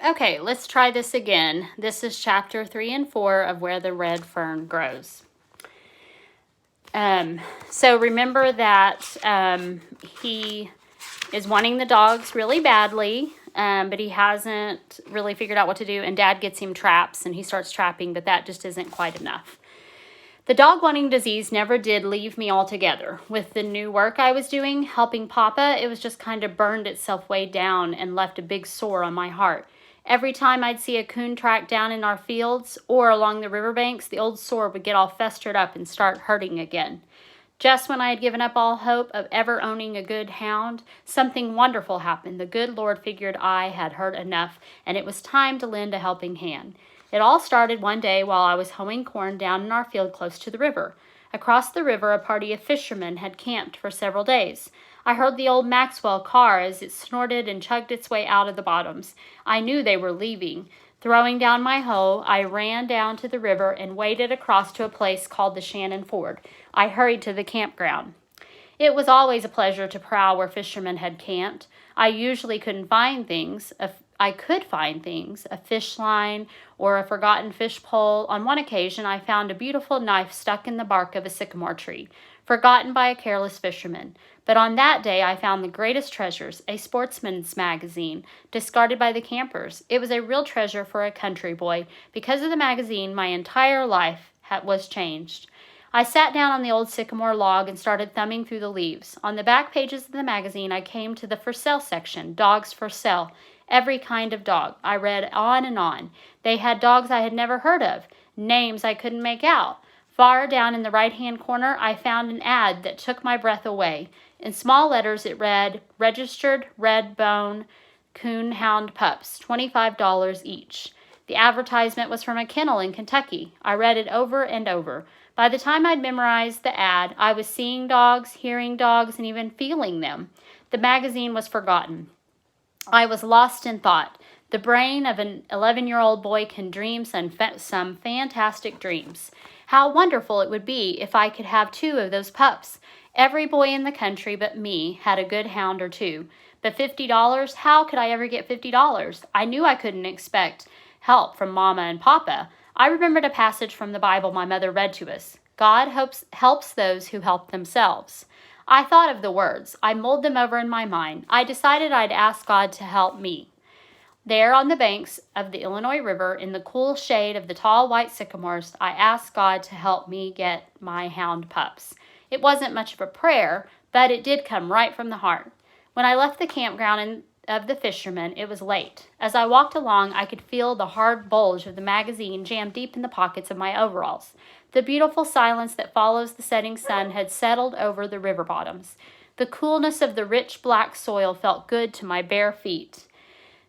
Okay, let's try this again. This is chapter 3 and 4 of Where the Red Fern Grows. So remember that he is wanting the dogs really badly, but he hasn't really figured out what to do, and Dad gets him traps, and he starts trapping, but that just isn't quite enough. The dog wanting disease never did leave me altogether. With the new work I was doing, helping Papa, it was just kind of burned itself way down and left a big sore on my heart. Every time I'd see a coon track down in our fields or along the riverbanks, the old sore would get all festered up and start hurting again. Just when I had given up all hope of ever owning a good hound, something wonderful happened. The good Lord figured I had heard enough, and it was time to lend a helping hand. It all started one day while I was hoeing corn down in our field close to the river. Across the river, a party of fishermen had camped for several days. I heard the old Maxwell car as it snorted and chugged its way out of the bottoms. I knew they were leaving. Throwing down my hoe, I ran down to the river and waded across to a place called the Shannon Ford. I hurried to the campground. It was always a pleasure to prowl where fishermen had camped. I usually couldn't find things. I could find things, a fish line or a forgotten fish pole. On one occasion, I found a beautiful knife stuck in the bark of a sycamore tree, forgotten by a careless fisherman. But on that day, I found the greatest treasures, a sportsman's magazine, discarded by the campers. It was a real treasure for a country boy. Because of the magazine, my entire life was changed. I sat down on the old sycamore log and started thumbing through the leaves. On the back pages of the magazine, I came to the for sale section, dogs for sale, every kind of dog. I read on and on. They had dogs I had never heard of, names I couldn't make out. Far down in the right-hand corner, I found an ad that took my breath away. In small letters, it read, Registered Red Bone Coon Hound Pups, $25 each. The advertisement was from a kennel in Kentucky. I read it over and over. By the time I'd memorized the ad, I was seeing dogs, hearing dogs, and even feeling them. The magazine was forgotten. I was lost in thought. The brain of an 11-year-old boy can dream some fantastic dreams. How wonderful it would be if I could have 2 of those pups. Every boy in the country but me had a good hound or 2. But $50? How could I ever get $50? I knew I couldn't expect help from Mama and Papa. I remembered a passage from the Bible my mother read to us. God helps those who help themselves. I thought of the words. I mulled them over in my mind. I decided I'd ask God to help me. There on the banks of the Illinois River, in the cool shade of the tall white sycamores, I asked God to help me get my hound pups. It wasn't much of a prayer, but it did come right from the heart. When I left the campground of the fishermen, it was late. As I walked along, I could feel the hard bulge of the magazine jammed deep in the pockets of my overalls. The beautiful silence that follows the setting sun had settled over the river bottoms. The coolness of the rich black soil felt good to my bare feet.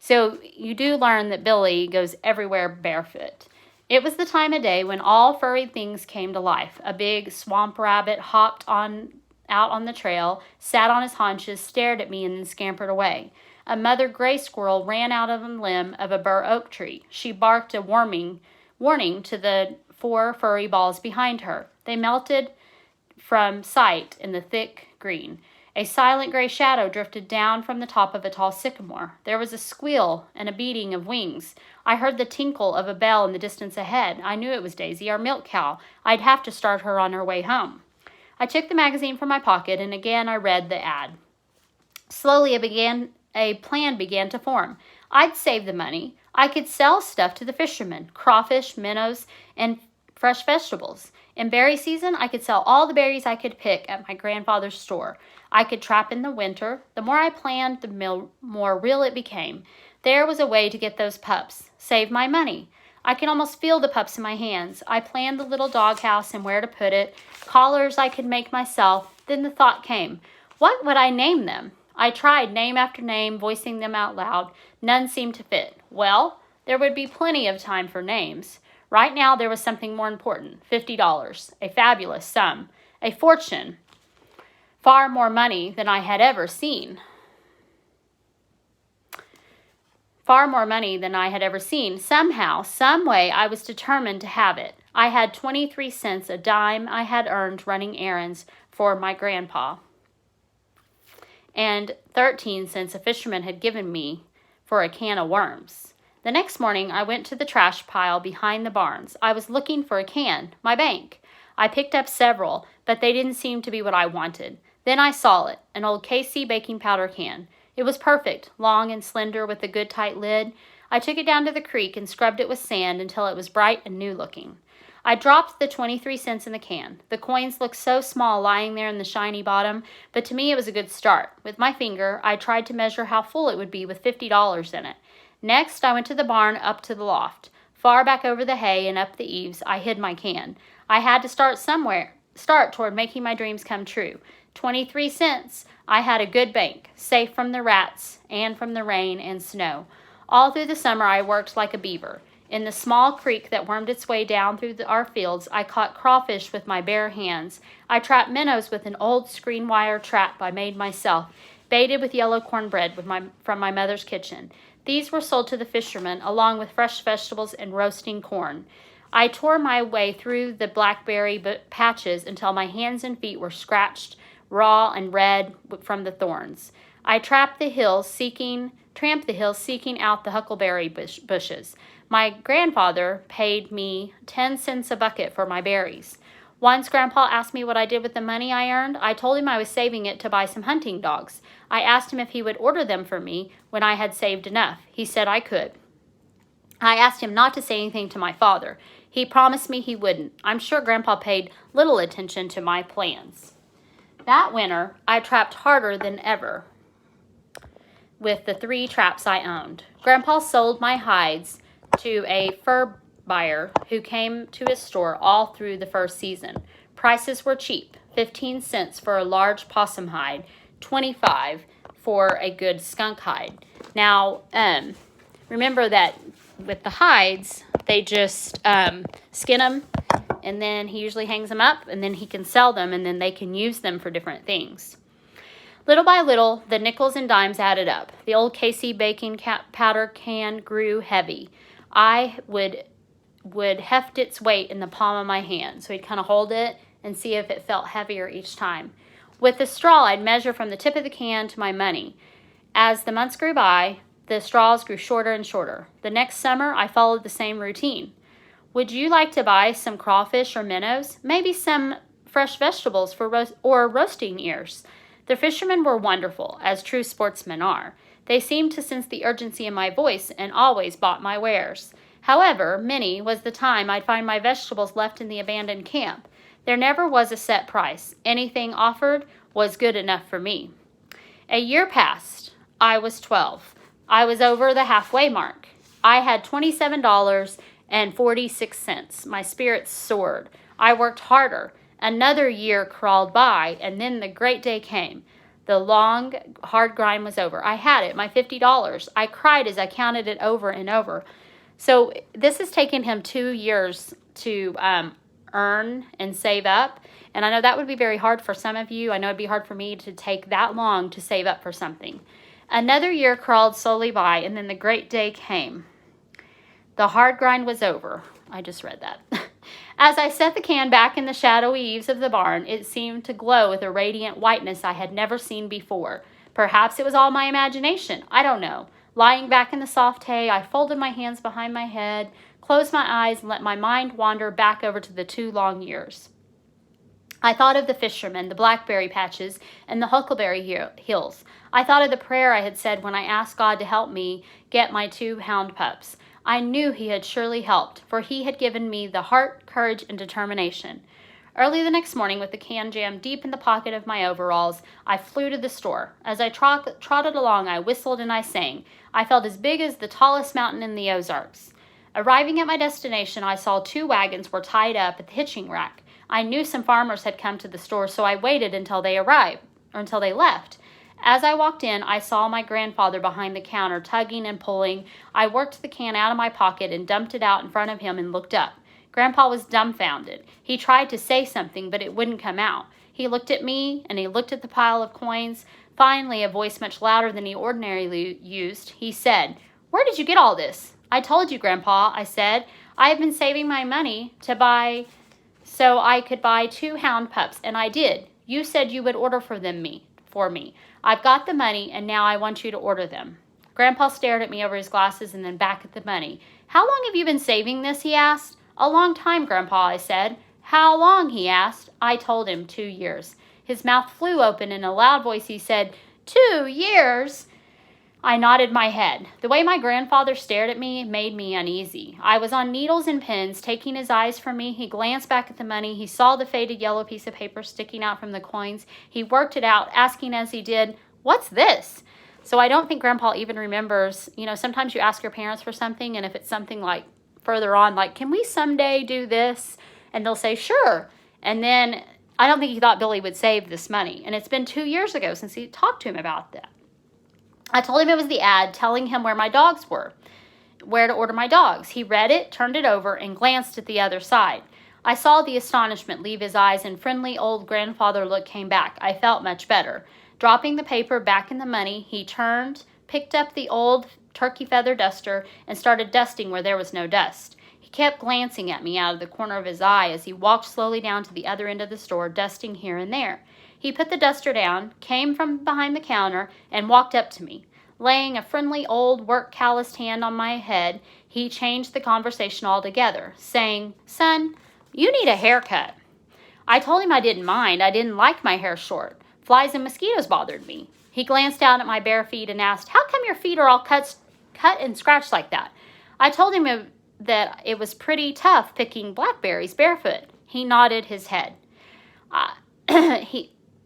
So you do learn that Billy goes everywhere barefoot. It was the time of day when all furry things came to life. A big swamp rabbit hopped out on the trail, sat on his haunches, stared at me, and then scampered away. A mother gray squirrel ran out of a limb of a bur oak tree. She barked a warning to the 4 furry balls behind her. They melted from sight in the thick green. A silent gray shadow drifted down from the top of a tall sycamore. There was a squeal and a beating of wings. I heard the tinkle of a bell in the distance ahead. I knew it was Daisy, our milk cow. I'd have to start her on her way home. I took the magazine from my pocket, and again I read the ad. Slowly a plan began to form. I'd save the money. I could sell stuff to the fishermen, crawfish, minnows, and fresh vegetables. In berry season, I could sell all the berries I could pick at my grandfather's store. I could trap in the winter. The more I planned, the more real it became. There was a way to get those pups, save my money. I could almost feel the pups in my hands. I planned the little doghouse and where to put it, collars I could make myself. Then the thought came, what would I name them? I tried name after name, voicing them out loud. None seemed to fit. Well, there would be plenty of time for names. Right now, there was something more important, $50, a fabulous sum, a fortune, far more money than I had ever seen. Far more money than I had ever seen. Somehow, some way, I was determined to have it. I had 23 cents, a dime I had earned running errands for my grandpa, and 13 cents a fisherman had given me for a can of worms. The next morning, I went to the trash pile behind the barns. I was looking for a can, my bank. I picked up several, but they didn't seem to be what I wanted. Then I saw it, an old KC baking powder can. It was perfect, long and slender with a good tight lid. I took it down to the creek and scrubbed it with sand until it was bright and new looking. I dropped the 23 cents in the can. The coins looked so small lying there in the shiny bottom, but to me it was a good start. With my finger, I tried to measure how full it would be with $50 in it. Next, I went to the barn up to the loft. Far back over the hay and up the eaves, I hid my can. I had to start somewhere, toward making my dreams come true. 23 cents. I had a good bank, safe from the rats and from the rain and snow. All through the summer, I worked like a beaver. In the small creek that wormed its way down through our fields, I caught crawfish with my bare hands. I trapped minnows with an old screen wire trap I made myself, baited with yellow cornbread from my mother's kitchen. These were sold to the fishermen, along with fresh vegetables and roasting corn. I tore my way through the blackberry patches until my hands and feet were scratched, raw and red from the thorns. I tramped the hills seeking out the huckleberry bushes. My grandfather paid me 10 cents a bucket for my berries. Once Grandpa asked me what I did with the money I earned. I told him I was saving it to buy some hunting dogs. I asked him if he would order them for me when I had saved enough. He said I could. I asked him not to say anything to my father. He promised me he wouldn't. I'm sure Grandpa paid little attention to my plans. That winter, I trapped harder than ever with the 3 traps I owned. Grandpa sold my hides to a fur buyer who came to his store all through the first season. Prices were cheap, 15 cents for a large possum hide, 25 for a good skunk hide. Now, remember that with the hides, they just skin them, and then he usually hangs them up, and then he can sell them, and then they can use them for different things. Little by little, the nickels and dimes added up. The old KC baking powder can grew heavy. I would heft its weight in the palm of my hand. So he'd kind of hold it and see if it felt heavier each time. With the straw, I'd measure from the tip of the can to my money. As the months grew by, the straws grew shorter and shorter. The next summer, I followed the same routine. Would you like to buy some crawfish or minnows? Maybe some fresh vegetables or roasting ears? The fishermen were wonderful, as true sportsmen are. They seemed to sense the urgency in my voice and always bought my wares. However, many was the time I'd find my vegetables left in the abandoned camp. There never was a set price. Anything offered was good enough for me. A year passed. I was 12. I was over the halfway mark. I had $27.46. My spirits soared. I worked harder. Another year crawled by, and then the great day came. The long, hard grind was over. I had it, my $50. I cried as I counted it over and over. So this has taken him 2 years to earn and save up. And I know that would be very hard for some of you. I know it'd be hard for me to take that long to save up for something. Another year crawled slowly by, and then the great day came. The hard grind was over. I just read that. As I set the can back in the shadowy eaves of the barn, it seemed to glow with a radiant whiteness I had never seen before. Perhaps it was all my imagination. I don't know. Lying back in the soft hay, I folded my hands behind my head, closed my eyes, and let my mind wander back over to the 2 long years. I thought of the fishermen, the blackberry patches, and the huckleberry hills. I thought of the prayer I had said when I asked God to help me get my 2 hound pups. I knew he had surely helped, for he had given me the heart, courage, and determination. Early the next morning, with the can jammed deep in the pocket of my overalls, I flew to the store. As I trotted along, I whistled and I sang. I felt as big as the tallest mountain in the Ozarks. Arriving at my destination, I saw 2 wagons were tied up at the hitching rack. I knew some farmers had come to the store, so I waited until they left. As I walked in, I saw my grandfather behind the counter, tugging and pulling. I worked the can out of my pocket and dumped it out in front of him and looked up. Grandpa was dumbfounded. He tried to say something, but it wouldn't come out. He looked at me, and he looked at the pile of coins. Finally, a voice much louder than he ordinarily used, he said, "Where did you get all this?" "I told you, Grandpa," I said. "I have been saving my money so I could buy 2 hound pups, and I did. You said you would order for me. I've got the money, and now I want you to order them." Grandpa stared at me over his glasses and then back at the money. How long have you been saving this, he asked. A long time, Grandpa, I said. How long, he asked. I told him 2 years. His mouth flew open. In a loud voice he said, 2 years? I nodded my head. The way my grandfather stared at me made me uneasy. I was on needles and pins. Taking his eyes from me, he glanced back at the money. He saw the faded yellow piece of paper sticking out from the coins. He worked it out, asking as he did, "What's this?" So I don't think Grandpa even remembers. Sometimes you ask your parents for something, and if it's something like further on, like, "Can we someday do this?" And they'll say, "Sure." And then I don't think he thought Billy would save this money. And it's been 2 years ago since he talked to him about that. I told him it was the ad telling him where my dogs were, where to order my dogs. He read it, turned it over, and glanced at the other side. I saw the astonishment leave his eyes, and friendly old grandfather look came back. I felt much better. Dropping the paper back in the money, he turned, picked up the old turkey feather duster, and started dusting where there was no dust. He kept glancing at me out of the corner of his eye as he walked slowly down to the other end of the store, dusting here and there. He put the duster down, came from behind the counter, and walked up to me. Laying a friendly old work-calloused hand on my head, he changed the conversation altogether, saying, "Son, you need a haircut." I told him I didn't mind. I didn't like my hair short. Flies and mosquitoes bothered me. He glanced down at my bare feet and asked, "How come your feet are all cut and scratched like that?" I told him that it was pretty tough picking blackberries barefoot. He nodded his head.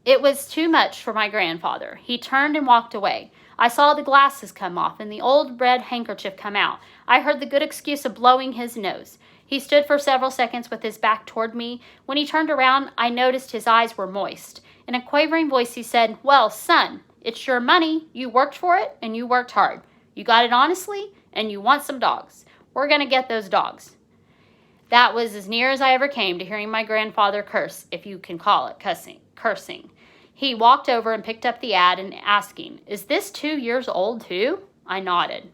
It was too much for my grandfather. He turned and walked away. I saw the glasses come off and the old red handkerchief come out. I heard the good excuse of blowing his nose. He stood for several seconds with his back toward me. When he turned around, I noticed his eyes were moist. In a quavering voice, he said, "Well, son, it's your money. You worked for it, and you worked hard. You got it honestly, and you want some dogs. We're going to get those dogs." That was as near as I ever came to hearing my grandfather curse, if you can call it cursing. He walked over and picked up the ad and asking, "Is this 2 years old too?" I nodded.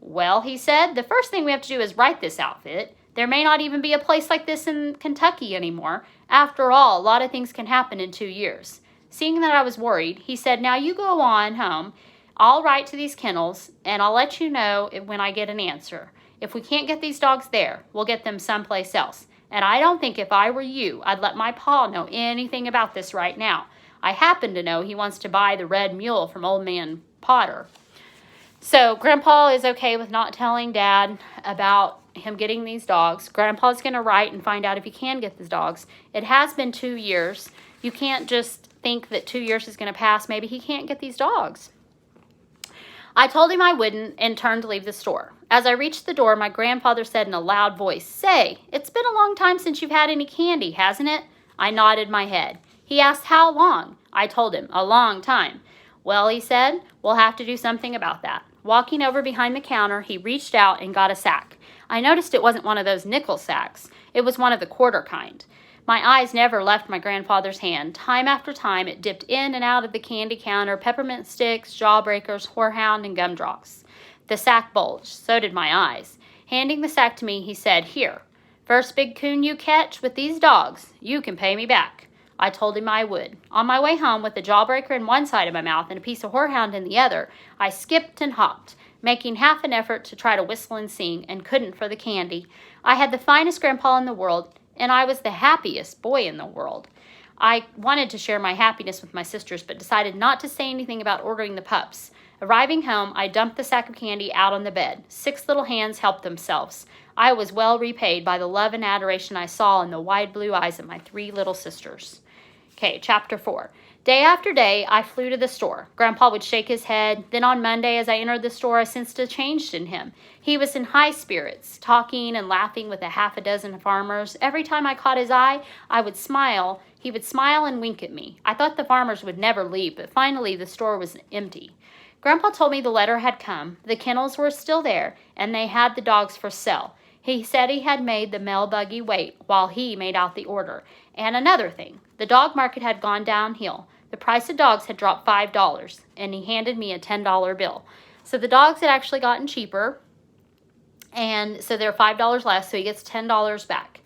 "Well," he said, "the first thing we have to do is write this outfit. There may not even be a place like this in Kentucky anymore. After all, a lot of things can happen in 2 years. Seeing that I was worried, he said, "Now you go on home. I'll write to these kennels, and I'll let you know when I get an answer. If we can't get these dogs there, we'll get them someplace else. And I don't think if I were you, I'd let my pa know anything about this right now. I happen to know he wants to buy the red mule from old man Potter." So Grandpa is okay with not telling Dad about him getting these dogs. Grandpa's going to write and find out if he can get these dogs. It has been 2 years. You can't just think that 2 years is going to pass. Maybe he can't get these dogs. I told him I wouldn't and turned to leave the store. As I reached the door, my grandfather said in a loud voice, "Say, it's been a long time since you've had any candy, hasn't it?" I nodded my head. He asked how long. I told him, "A long time." "Well," he said, "we'll have to do something about that." Walking over behind the counter, he reached out and got a sack. I noticed it wasn't one of those nickel sacks. It was one of the quarter kind. My eyes never left my grandfather's hand. Time after time, it dipped in and out of the candy counter, peppermint sticks, jawbreakers, horehound, and gumdrops. The sack bulged. So did my eyes. Handing the sack to me, he said, "Here, first big coon you catch with these dogs, you can pay me back." I told him I would. On my way home, with the jawbreaker in one side of my mouth and a piece of horehound in the other, I skipped and hopped, making half an effort to try to whistle and sing, and couldn't for the candy. I had the finest grandpa in the world, and I was the happiest boy in the world. I wanted to share my happiness with my sisters, but decided not to say anything about ordering the pups. Arriving home, I dumped the sack of candy out on the bed. 6 little hands helped themselves. I was well repaid by the love and adoration I saw in the wide blue eyes of my 3 little sisters. Okay, chapter 4. Day after day, I flew to the store. Grandpa would shake his head. Then on Monday, as I entered the store, I sensed a change in him. He was in high spirits, talking and laughing with a half a dozen farmers. Every time I caught his eye, I would smile. He would smile and wink at me. I thought the farmers would never leave, but finally the store was empty. Grandpa told me the letter had come. The kennels were still there, and they had the dogs for sale. He said he had made the mail buggy wait while he made out the order. And another thing, the dog market had gone downhill. The price of dogs had dropped $5, and he handed me a $10 bill. So the dogs had actually gotten cheaper, and so they're $5 less, so he gets $10 back.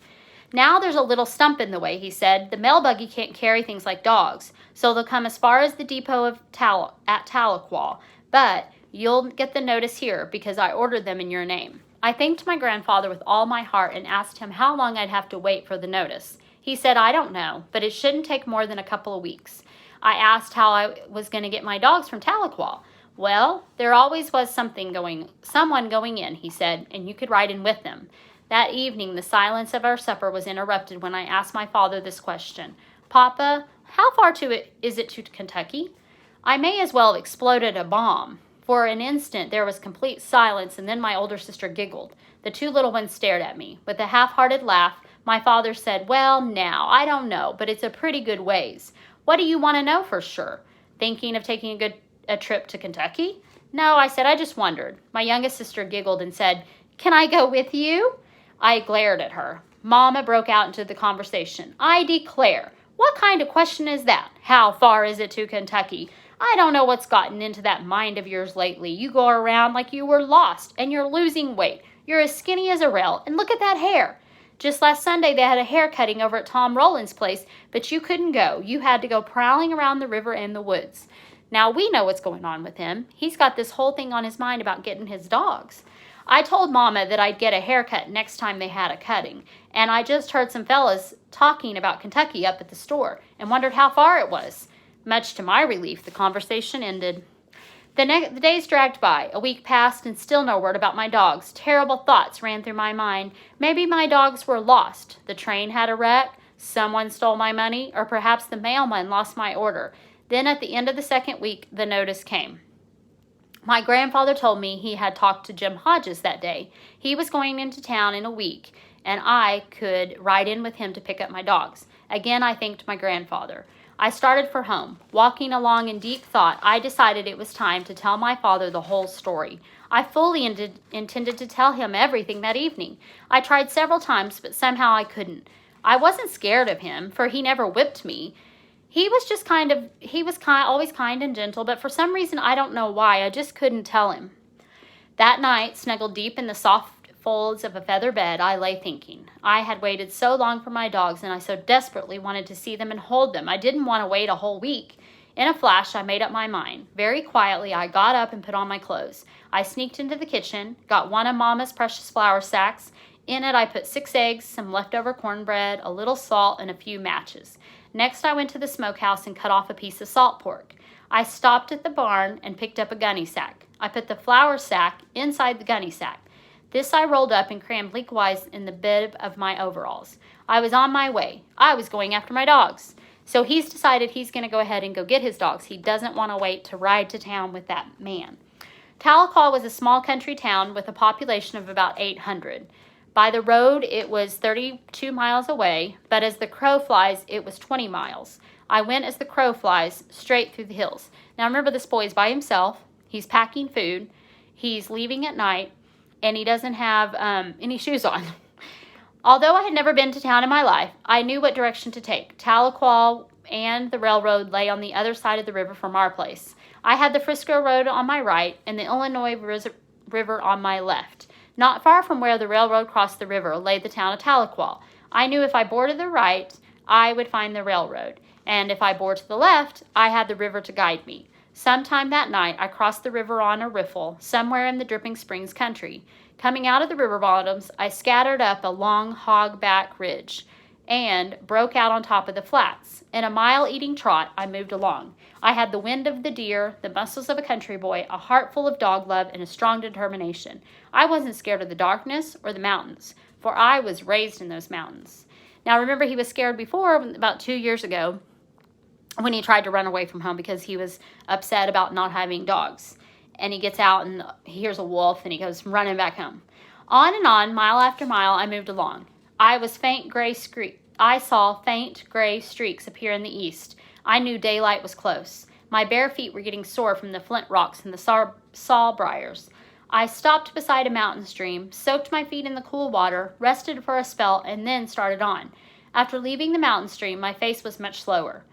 Now there's a little stump in the way, he said. The mail buggy can't carry things like dogs, so they'll come as far as the depot at Tahlequah. But You'll get the notice here because I ordered them in your name." I thanked my grandfather with all my heart and asked him how long I'd have to wait for the notice. He said, "I don't know, but it shouldn't take more than a couple of weeks." I asked how I was going to get my dogs from Tahlequah. "Well, there always was someone going in," he said, "and you could ride in with them." That evening, the silence of our supper was interrupted when I asked my father this question: "Papa, how far is it to Kentucky?" I may as well have exploded a bomb. For an instant, there was complete silence, and then my older sister giggled. The two little ones stared at me. With a half-hearted laugh, my father said, "Well, now, I don't know, but it's a pretty good ways. What do you want to know for sure? Thinking of taking a trip to Kentucky?" "No," I said, "I just wondered." My youngest sister giggled and said, "Can I go with you?" I glared at her. Mama broke out into the conversation. "I declare, what kind of question is that? How far is it to Kentucky? I don't know what's gotten into that mind of yours lately. You go around like you were lost, and you're losing weight. You're as skinny as a rail, and look at that hair. Just last Sunday, they had a hair cutting over at Tom Rowland's place, but you couldn't go. You had to go prowling around the river and the woods. Now, we know what's going on with him. He's got this whole thing on his mind about getting his dogs. I told Mama that I'd get a haircut next time they had a cutting, and I just heard some fellas talking about Kentucky up at the store and wondered how far it was. Much to my relief, the conversation ended. The days dragged by. A week passed and still no word about my dogs. Terrible thoughts ran through my mind. Maybe my dogs were lost. The train had a wreck. Someone stole my money, or perhaps the mailman lost my order. Then at the end of the second week, the notice came. My grandfather told me he had talked to Jim Hodges that day. He was going into town in a week, and I could ride in with him to pick up my dogs. Again, I thanked my grandfather. I started for home. Walking along in deep thought, I decided it was time to tell my father the whole story. I fully intended to tell him everything that evening. I tried several times, but somehow I couldn't. I wasn't scared of him, for he never whipped me. He was always kind and gentle, but for some reason, I don't know why, I just couldn't tell him. That night, snuggled deep in the soft folds of a feather bed, I lay thinking. I had waited so long for my dogs, and I so desperately wanted to see them and hold them. I didn't want to wait a whole week. In a flash, I made up my mind. Very quietly, I got up and put on my clothes. I sneaked into the kitchen, got one of Mama's precious flour sacks. In it, I put 6 eggs, some leftover cornbread, a little salt, and a few matches. Next, I went to the smokehouse and cut off a piece of salt pork. I stopped at the barn and picked up a gunny sack. I put the flour sack inside the gunny sack. This I rolled up and crammed lengthwise in the bib of my overalls. I was on my way. I was going after my dogs. So he's decided he's going to go ahead and go get his dogs. He doesn't want to wait to ride to town with that man. Tahlequah was a small country town with a population of about 800. By the road, it was 32 miles away, but as the crow flies, it was 20 miles. I went as the crow flies, straight through the hills. Now remember, this boy is by himself. He's packing food. He's leaving at night, and he doesn't have any shoes on. Although I had never been to town in my life, I knew what direction to take. Tahlequah and the railroad lay on the other side of the river from our place. I had the Frisco Road on my right and the Illinois River on my left. Not far from where the railroad crossed the river lay the town of Tahlequah. I knew if I bore to the right, I would find the railroad, and if I bore to the left, I had the river to guide me. Sometime that night, I crossed the river on a riffle, somewhere in the Dripping Springs country. Coming out of the river bottoms, I scattered up a long hogback ridge and broke out on top of the flats. In a mile-eating trot, I moved along. I had the wind of the deer, the muscles of a country boy, a heart full of dog love, and a strong determination. I wasn't scared of the darkness or the mountains, for I was raised in those mountains. Now, remember, he was scared before, about 2 years ago, when he tried to run away from home because he was upset about not having dogs. And he gets out and he hears a wolf and he goes running back home. On and on, mile after mile, I moved along. I saw faint gray streaks appear in the east. I knew daylight was close. My bare feet were getting sore from the flint rocks and the sawbriars. I stopped beside a mountain stream, soaked my feet in the cool water, rested for a spell, and then started on. After leaving the mountain stream, my pace was much slower.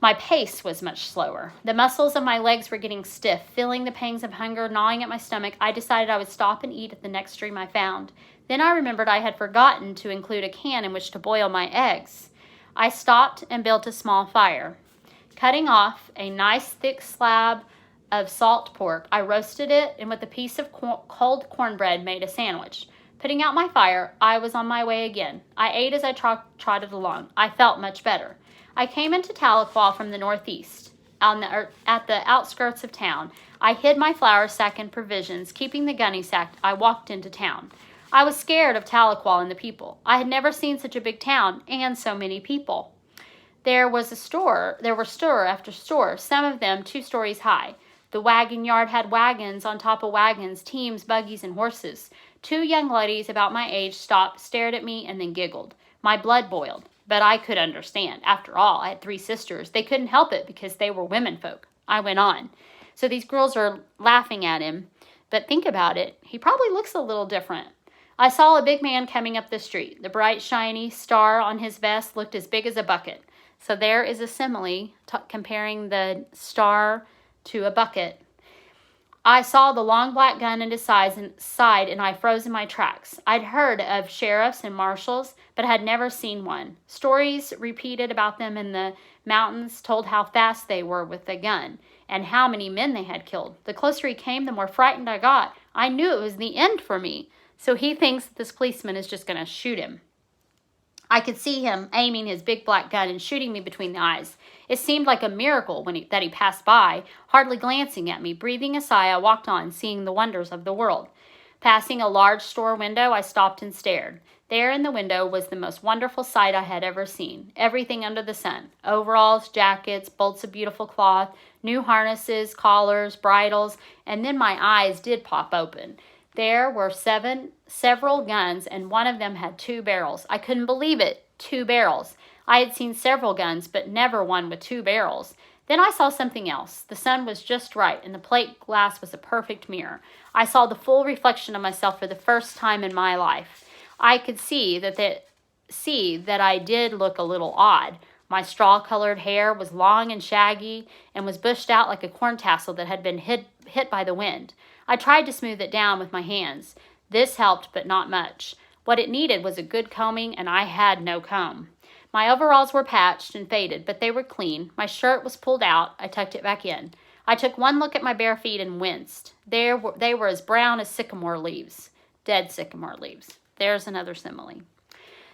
The muscles of my legs were getting stiff. Feeling the pangs of hunger gnawing at my stomach, I decided I would stop and eat at the next stream I found. Then I remembered I had forgotten to include a can in which to boil my eggs. I stopped and built a small fire. Cutting off a nice thick slab of salt pork. I roasted it and with a piece of cold cornbread made a sandwich. Putting out my fire, I was on my way again. I ate as I trotted along. I felt much better. I came into Tahlequah from the northeast. At the outskirts of town, I hid my flour sack and provisions, keeping the gunny sack. I walked into town. I was scared of Tahlequah and the people. I had never seen such a big town and so many people. There were store after store, some of them 2 stories high. The wagon yard had wagons on top of wagons, teams, buggies, and horses. 2 young ladies about my age stopped, stared at me, and then giggled. My blood boiled, but I could understand. After all, I had 3 sisters. They couldn't help it because they were womenfolk. I went on. So these girls are laughing at him, but think about it. He probably looks a little different. I saw a big man coming up the street. The bright, shiny star on his vest looked as big as a bucket. So there is a simile comparing the to a bucket. I saw the long black gun at his side and I froze in my tracks. I'd heard of sheriffs and marshals, but had never seen one. Stories repeated about them in the mountains told how fast they were with the gun and how many men they had killed. The closer he came, the more frightened I got. I knew it was the end for me. So he thinks that this policeman is just going to shoot him. I could see him aiming his big black gun and shooting me between the eyes. It seemed like a miracle that he passed by, hardly glancing at me. Breathing a sigh, I walked on, seeing the wonders of the world. Passing a large store window, I stopped and stared. There in the window was the most wonderful sight I had ever seen. Everything under the sun. Overalls, jackets, bolts of beautiful cloth, new harnesses, collars, bridles, and then my eyes did pop open. There were several guns, and one of them had 2 barrels. I couldn't believe it. 2 barrels. I had seen several guns, but never one with 2 barrels. Then I saw something else. The sun was just right, and the plate glass was a perfect mirror. I saw the full reflection of myself for the first time in my life. I could see that I did look a little odd. My straw-colored hair was long and shaggy and was bushed out like a corn tassel that had been hit by the wind. I tried to smooth it down with my hands. This helped, but not much. What it needed was a good combing, and I had no comb. My overalls were patched and faded, but they were clean. My shirt was pulled out. I tucked it back in. I took one look at my bare feet and winced. They were as brown as sycamore leaves. Dead sycamore leaves. There's another simile.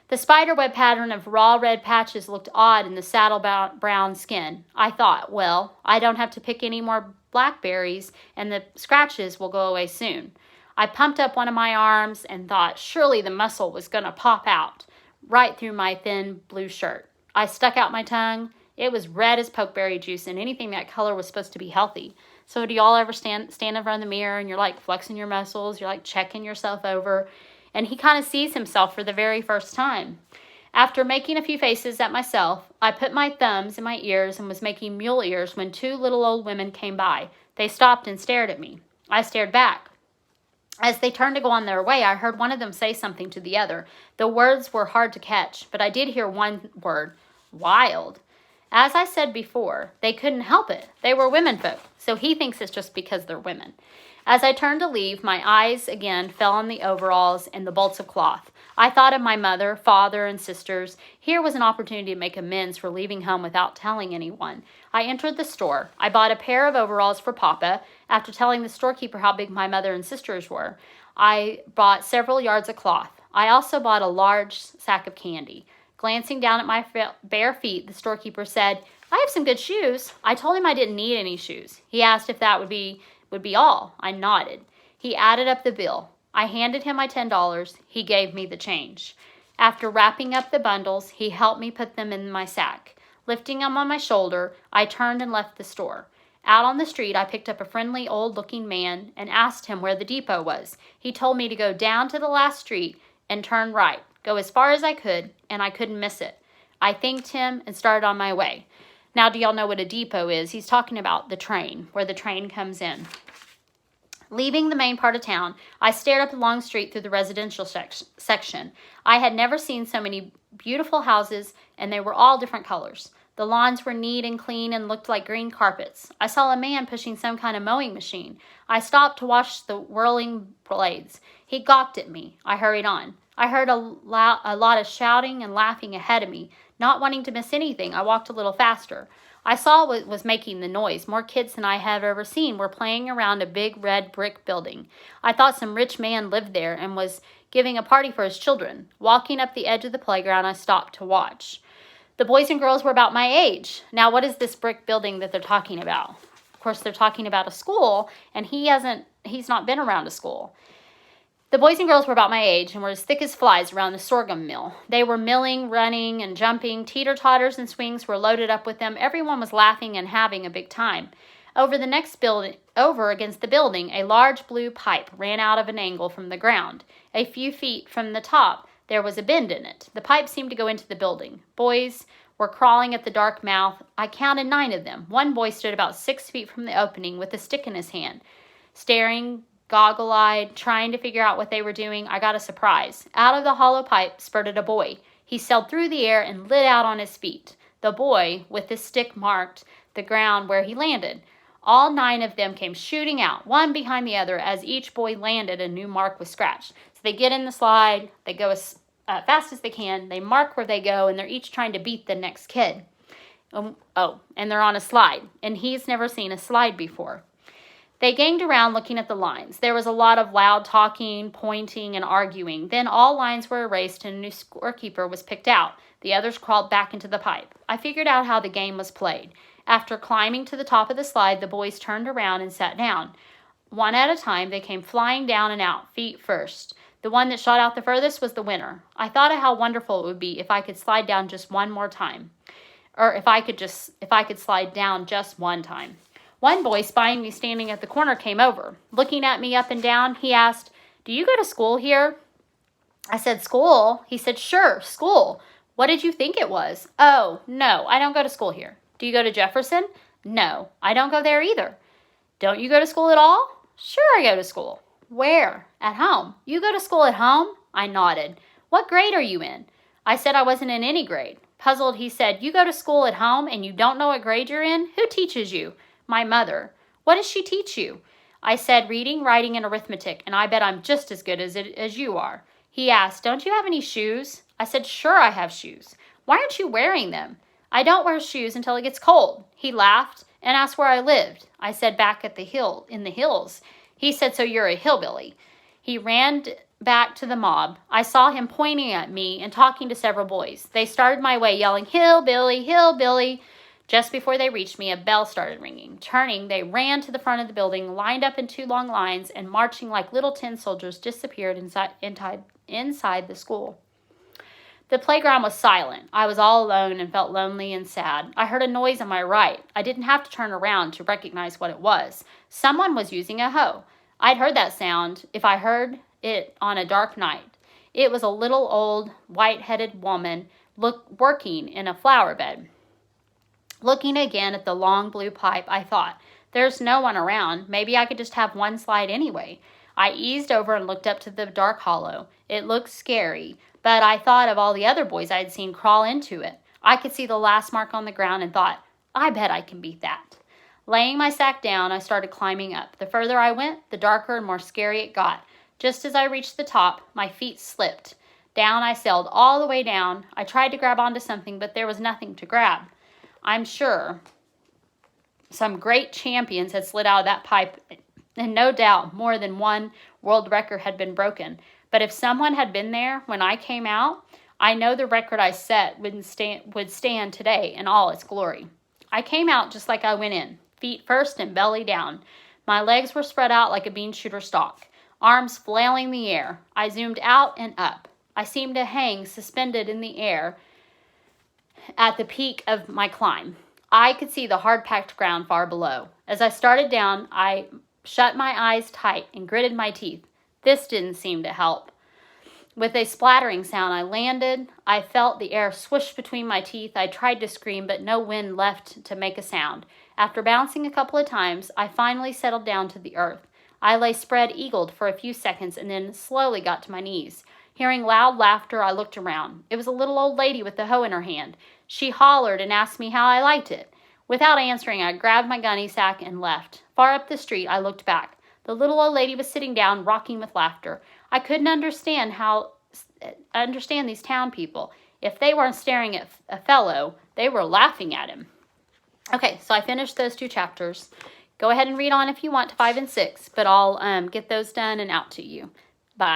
The spiderweb pattern of raw red patches looked odd in the saddle brown skin. I thought, well, I don't have to pick any more blackberries, and the scratches will go away soon. I pumped up one of my arms and thought surely the muscle was going to pop out right through my thin blue shirt. I stuck out my tongue. It was red as pokeberry juice, and anything that color was supposed to be healthy. So do y'all ever stand in front of the mirror and you're like flexing your muscles, you're like checking yourself over, and he kind of sees himself for the very first time. After making a few faces at myself, I put my thumbs in my ears and was making mule ears when 2 little old women came by. They stopped and stared at me. I stared back. As they turned to go on their way, I heard one of them say something to the other. The words were hard to catch, but I did hear one word, wild. As I said before, they couldn't help it. They were womenfolk, so he thinks it's just because they're women. As I turned to leave, my eyes again fell on the overalls and the bolts of cloth. I thought of my mother, father, and sisters. Here was an opportunity to make amends for leaving home without telling anyone. I entered the store. I bought a pair of overalls for Papa. After telling the storekeeper how big my mother and sisters were, I bought several yards of cloth. I also bought a large sack of candy. Glancing down at my bare feet, the storekeeper said, I have some good shoes. I told him I didn't need any shoes. He asked if that would be all. I nodded. He added up the bill. I handed him my $10. He gave me the change. After wrapping up the bundles, he helped me put them in my sack. Lifting them on my shoulder, I turned and left the store. Out on the street, I picked up a friendly old-looking man and asked him where the depot was. He told me to go down to the last street and turn right, go as far as I could, and I couldn't miss it. I thanked him and started on my way. Now, do y'all know what a depot is? He's talking about the train, where the train comes in. Leaving the main part of town, I stared up the long street through the residential section. I had never seen so many beautiful houses, and they were all different colors. The lawns were neat and clean and looked like green carpets. I saw a man pushing some kind of mowing machine. I stopped to watch the whirling blades. He gawked at me. I hurried on. I heard a lot of shouting and laughing ahead of me. Not wanting to miss anything, I walked a little faster. I saw what was making the noise. More kids than I have ever seen were playing around a big red brick building. I thought some rich man lived there and was giving a party for his children. Walking up the edge of the playground, I stopped to watch. The boys and girls were about my age. Now, what is this brick building that they're talking about? Of course, they're talking about a school, and he's not been around a school. The boys and girls were about my age and were as thick as flies around the sorghum mill. They were milling, running, and jumping. Teeter-totters and swings were loaded up with them. Everyone was laughing and having a big time. Over against the building, a large blue pipe ran out of an angle from the ground. A few feet from the top, there was a bend in it. The pipe seemed to go into the building. Boys were crawling at the dark mouth. I counted 9 of them. One boy stood about 6 feet from the opening with a stick in his hand, staring goggle-eyed, trying to figure out what they were doing. I got a surprise. Out of the hollow pipe spurted a boy. He sailed through the air and lit out on his feet. The boy, with his stick, marked the ground where he landed. All 9 of them came shooting out, one behind the other. As each boy landed, a new mark was scratched. So they get in the slide, they go as fast as they can, they mark where they go, and they're each trying to beat the next kid. And they're on a slide, and he's never seen a slide before. They ganged around looking at the lines. There was a lot of loud talking, pointing, and arguing. Then all lines were erased and a new scorekeeper was picked out. The others crawled back into the pipe. I figured out how the game was played. After climbing to the top of the slide, the boys turned around and sat down. One at a time, they came flying down and out, feet first. The one that shot out the furthest was the winner. I thought of how wonderful it would be if I could slide down just one more time. Or if I could slide down just one time. One boy, spying me standing at the corner, came over. Looking at me up and down, he asked, "Do you go to school here?" I said, "School?" He said, "Sure, school. What did you think it was?" "Oh, no, I don't go to school here." "Do you go to Jefferson?" "No, I don't go there either." "Don't you go to school at all?" "Sure, I go to school." "Where?" "At home." "You go to school at home?" I nodded. "What grade are you in?" I said I wasn't in any grade. Puzzled, he said, "You go to school at home and you don't know what grade you're in? Who teaches you?" "My mother." "What does she teach you?" I said, "Reading, writing, and arithmetic, and I bet I'm just as good as you are." He asked, "Don't you have any shoes?" I said, "Sure, I have shoes." "Why aren't you wearing them?" "I don't wear shoes until it gets cold." He laughed and asked where I lived. I said, "Back at in the hills." He said, "So you're a hillbilly." He ran back to the mob. I saw him pointing at me and talking to several boys. They started my way, yelling, "Hillbilly, hillbilly." Just before they reached me, a bell started ringing. Turning, they ran to the front of the building, lined up in 2 long lines, and marching like little tin soldiers, disappeared inside the school. The playground was silent. I was all alone and felt lonely and sad. I heard a noise on my right. I didn't have to turn around to recognize what it was. Someone was using a hoe. I'd heard that sound if I heard it on a dark night. It was a little old, white-headed woman working in a flower bed. Looking again at the long blue pipe, I thought, there's no one around. Maybe I could just have one slide anyway. I eased over and looked up to the dark hollow. It looked scary, but I thought of all the other boys I had seen crawl into it. I could see the last mark on the ground and thought, I bet I can beat that. Laying my sack down, I started climbing up. The further I went, the darker and more scary it got. Just as I reached the top, my feet slipped. Down I sailed all the way down. I tried to grab onto something, but there was nothing to grab. I'm sure some great champions had slid out of that pipe, and no doubt more than one world record had been broken. But if someone had been there when I came out, I know the record I set would stand today in all its glory. I came out just like I went in, feet first and belly down. My legs were spread out like a bean shooter stalk, arms flailing the air. I zoomed out and up. I seemed to hang suspended in the air at the peak of my climb. I could see the hard-packed ground far below. As I started down, I shut my eyes tight and gritted my teeth. This didn't seem to help. With a splattering sound, I landed. I felt the air swoosh between my teeth. I tried to scream, but no wind left to make a sound. After bouncing a couple of times, I finally settled down to the earth. I lay spread-eagled for a few seconds and then slowly got to my knees. Hearing loud laughter, I looked around. It was a little old lady with the hoe in her hand. She hollered and asked me how I liked it. Without answering, I grabbed my gunny sack and left. Far up the street, I looked back. The little old lady was sitting down, rocking with laughter. I couldn't understand these town people. If they weren't staring at a fellow, they were laughing at him. Okay, so I finished those 2 chapters. Go ahead and read on if you want to 5 and 6, but I'll get those done and out to you. Bye.